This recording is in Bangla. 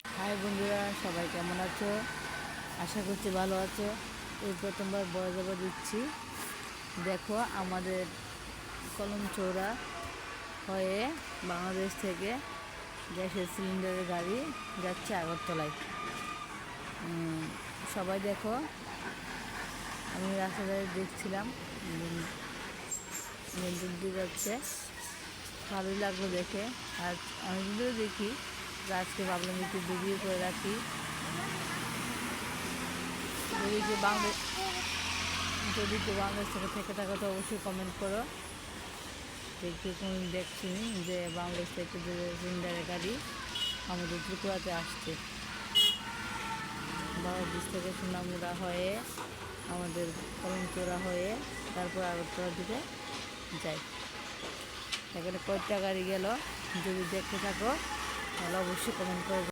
হাই বন্ধুরা, সবাই কেমন আছো? আশা করছি ভালো আছো। এই প্রথমবার বড় দিচ্ছি। দেখো, আমাদের কলমচৌড়া হয়ে বাংলাদেশ থেকে গ্যাসের সিলিন্ডারের গাড়ি যাচ্ছে আগরতলায়। সবাই দেখো, আমি রাস্তায় দেখছিলাম মেন দিয়ে যাচ্ছে। ভালোই লাগলো দেখে। আর অনেকদিন ধরে দেখি, আজকে ভাবলাম একটু ভিডিও করে রাখি। যদি কেউ বাংলাদেশ থেকে থাকো তো অবশ্যই কমেন্ট করো যে কেউ কোনোদিন দেখছি যে বাংলাদেশ থেকে যে সিলিন্ডারের গাড়ি আমাদের ত্রিপুরাতে আসছে। বাংলাদেশ থেকে সোনামুড়া হয়ে আমাদের কলমচৌড়া হয়ে তারপর আগরতলার দিকে যায়। এখানে কয়টা গাড়ি গেল, যদি দেখতে থাকো তাহলে অবশ্যই কমেন্ট করবে।